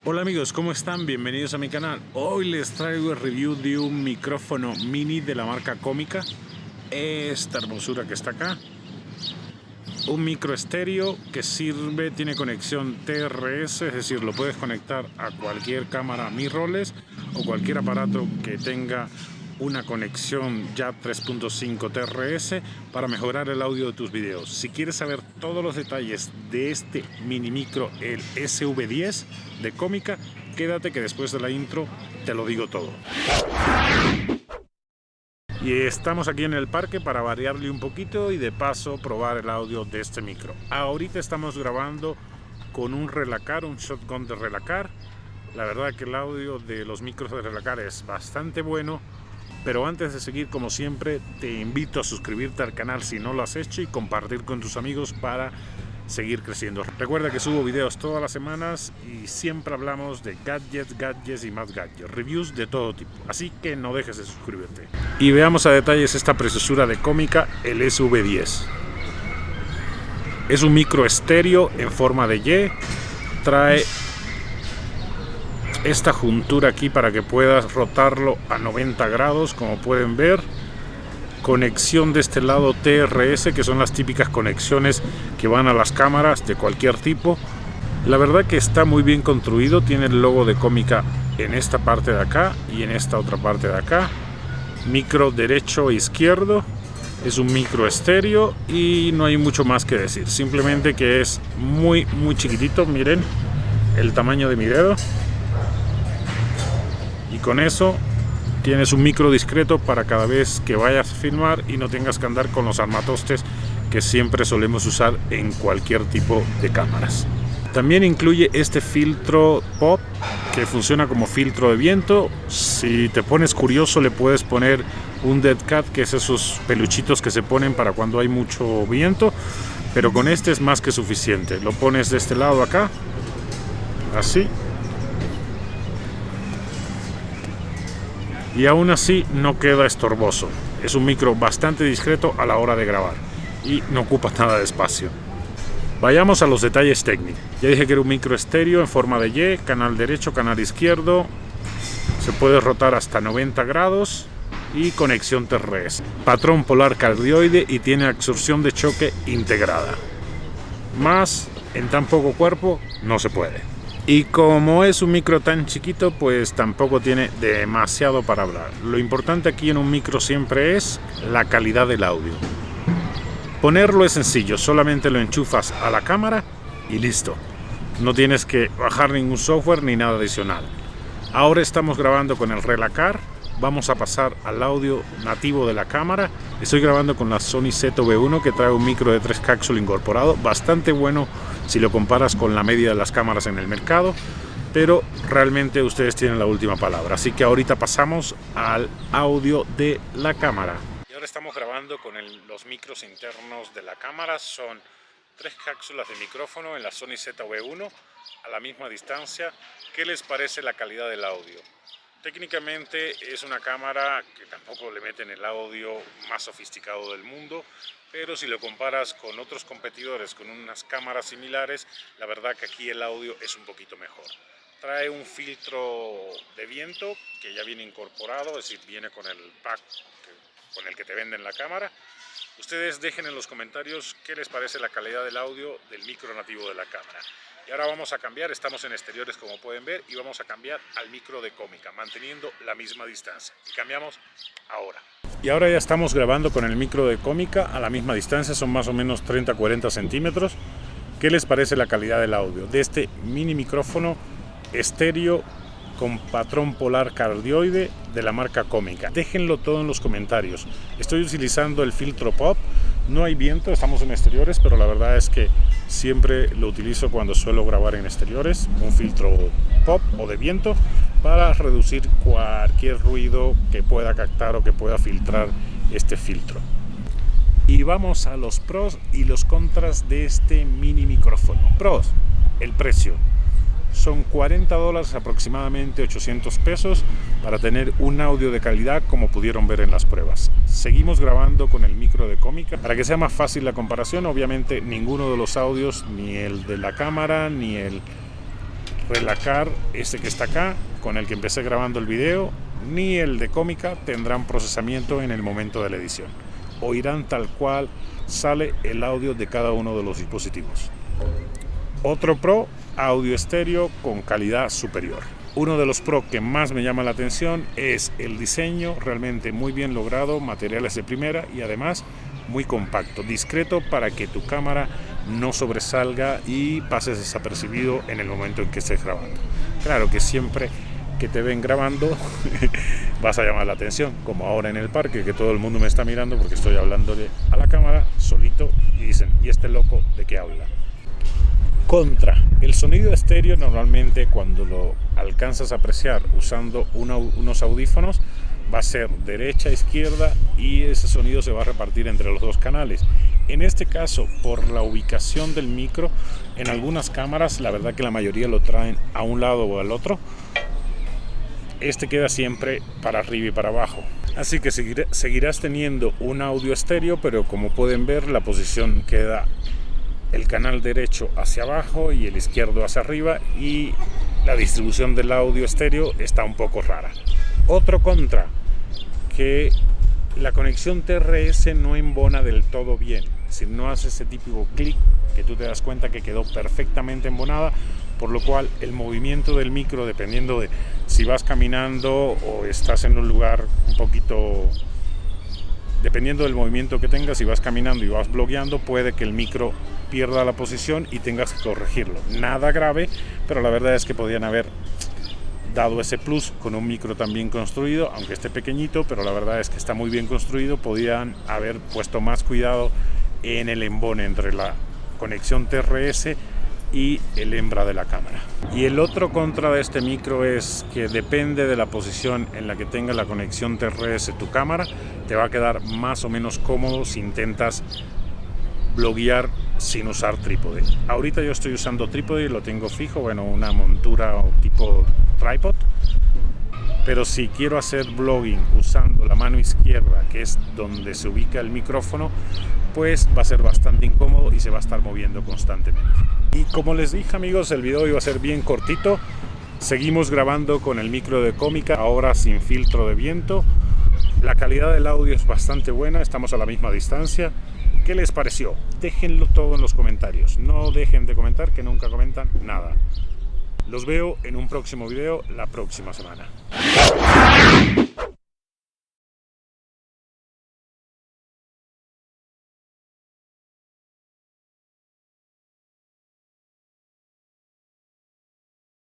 Hola amigos, ¿cómo están? Bienvenidos a mi canal. Hoy les traigo el review de un micrófono mini de la marca Comica. Esta hermosura que está acá. Un micro estéreo que sirve, tiene conexión TRS, es decir, lo puedes conectar a cualquier cámara mirrorless o cualquier aparato que tenga una conexión JAT 3.5 TRS para mejorar el audio de tus videos. Si quieres saber todos los detalles de este mini micro, el SV10 de Comica, quédate que después de la intro te lo digo todo. Y estamos aquí en el parque para variarle un poquito y de paso probar el audio de este micro. Ahorita estamos grabando con un Relacar, un shotgun de Relacar. La verdad que el audio de los micros de Relacar es bastante bueno. Pero antes de seguir, como siempre, te invito a suscribirte al canal si no lo has hecho y compartir con tus amigos para seguir creciendo. Recuerda que subo videos todas las semanas y siempre hablamos de gadgets y más gadgets, reviews de todo tipo, así que no dejes de suscribirte. Y veamos a detalles esta preciosura de Comica, el SV10. Es un micro estéreo en forma de Y, trae esta juntura aquí para que puedas rotarlo a 90 grados, como pueden ver. Conexión de este lado TRS, que son las típicas conexiones que van a las cámaras de cualquier tipo. La verdad que está muy bien construido, tiene el logo de Comica en esta parte de acá y en esta otra parte de acá. Micro derecho e izquierdo, es un micro estéreo y no hay mucho más que decir, simplemente que es muy chiquitito. Miren el tamaño de mi dedo. Y con eso tienes un micro discreto para cada vez que vayas a filmar y no tengas que andar con los armatostes que siempre solemos usar en cualquier tipo de cámaras. También incluye este filtro pop que funciona como filtro de viento. Si te pones curioso le puedes poner un dead cat, que es esos peluchitos que se ponen para cuando hay mucho viento, pero con este es más que suficiente. Lo pones de este lado acá, así. Y aún así no queda estorboso. Es un micro bastante discreto a la hora de grabar y no ocupa nada de espacio. Vayamos a los detalles técnicos. Ya dije que era un micro estéreo en forma de Y, canal derecho, canal izquierdo. Se puede rotar hasta 90 grados y conexión TRS. Patrón polar cardioide y tiene absorción de choque integrada. Más en tan poco cuerpo no se puede. Y como es un micro tan chiquito, pues tampoco tiene demasiado para hablar. Lo importante aquí en un micro siempre es la calidad del audio. Ponerlo es sencillo, solamente lo enchufas a la cámara y listo. No tienes que bajar ningún software ni nada adicional. Ahora estamos grabando con el Relacar. Vamos a pasar al audio nativo de la cámara. Estoy grabando con la Sony ZV-1, que trae un micro de 3 cápsulas incorporado, bastante bueno si lo comparas con la media de las cámaras en el mercado, pero realmente ustedes tienen la última palabra. Así que ahorita pasamos al audio de la cámara. Y ahora estamos grabando con los micros internos de la cámara. Son 3 cápsulas de micrófono en la Sony ZV-1 a la misma distancia. ¿Qué les parece la calidad del audio? Técnicamente es una cámara que tampoco le meten el audio más sofisticado del mundo, pero si lo comparas con otros competidores con unas cámaras similares, la verdad que aquí el audio es un poquito mejor. Trae un filtro de viento que ya viene incorporado, es decir, viene con el pack con el que te venden la cámara. Ustedes dejen en los comentarios qué les parece la calidad del audio del micro nativo de la cámara. Y ahora vamos a cambiar, estamos en exteriores como pueden ver, y vamos a cambiar al micro de Comica, manteniendo la misma distancia. Y cambiamos ahora. Y ahora ya estamos grabando con el micro de Comica a la misma distancia, son más o menos 30-40 centímetros. ¿Qué les parece la calidad del audio de este mini micrófono estéreo con patrón polar cardioide de la marca Comica? Déjenlo todo en los comentarios. Estoy utilizando el filtro pop. No hay viento, estamos en exteriores, pero la verdad es que siempre lo utilizo cuando suelo grabar en exteriores, un filtro pop o de viento para reducir cualquier ruido que pueda captar o que pueda filtrar este filtro. Y vamos a los pros y los contras de este mini micrófono. Pros, el precio. Son $40 aproximadamente, 800 pesos, para tener un audio de calidad como pudieron ver en las pruebas. Seguimos grabando con el micro de Comica. Para que sea más fácil la comparación, obviamente ninguno de los audios, ni el de la cámara, ni el Relacar, este que está acá, con el que empecé grabando el video, ni el de Comica tendrán procesamiento en el momento de la edición. Oirán tal cual sale el audio de cada uno de los dispositivos. Otro pro, audio estéreo con calidad superior. Uno de los pro que más me llama la atención es el diseño, realmente muy bien logrado, materiales de primera y además muy compacto, discreto para que tu cámara no sobresalga y pases desapercibido en el momento en que estés grabando. Claro que siempre que te ven grabando vas a llamar la atención, como ahora en el parque, que todo el mundo me está mirando porque estoy hablándole a la cámara solito y dicen, ¿y este loco de qué habla? Contra, el sonido estéreo normalmente cuando lo alcanzas a apreciar usando unos audífonos va a ser derecha, izquierda y ese sonido se va a repartir entre los dos canales. En este caso, por la ubicación del micro, en algunas cámaras, la verdad que la mayoría lo traen a un lado o al otro, este queda siempre para arriba y para abajo. Así que seguirás teniendo un audio estéreo, pero como pueden ver, la posición queda el canal derecho hacia abajo y el izquierdo hacia arriba y la distribución del audio estéreo está un poco rara. Otro contra, que la conexión TRS no embona del todo bien, es decir, no hace ese típico clic que tú te das cuenta que quedó perfectamente embonada, por lo cual el movimiento del micro, dependiendo de si vas caminando o estás en un lugar un poquito, dependiendo del movimiento que tengas, si vas caminando y vas blogueando, puede que el micro pierda la posición y tengas que corregirlo. Nada grave, pero la verdad es que podían haber dado ese plus con un micro tan bien construido, aunque esté pequeñito, pero la verdad es que está muy bien construido. Podían haber puesto más cuidado en el embone entre la conexión TRS y el hembra de la cámara. Y el otro contra de este micro es que depende de la posición en la que tenga la conexión TRS tu cámara, te va a quedar más o menos cómodo si intentas bloguear sin usar trípode. Ahorita yo estoy usando trípode y lo tengo fijo, bueno, una montura tipo tripod, pero si quiero hacer blogging usando la mano izquierda, que es donde se ubica el micrófono, pues va a ser bastante incómodo y se va a estar moviendo constantemente. Y como les dije, amigos, el video iba a ser bien cortito. Seguimos grabando con el micro de Comica, ahora sin filtro de viento. La calidad del audio es bastante buena, estamos a la misma distancia. ¿Qué les pareció? Déjenlo todo en los comentarios. No dejen de comentar, que nunca comentan nada. Los veo en un próximo video la próxima semana.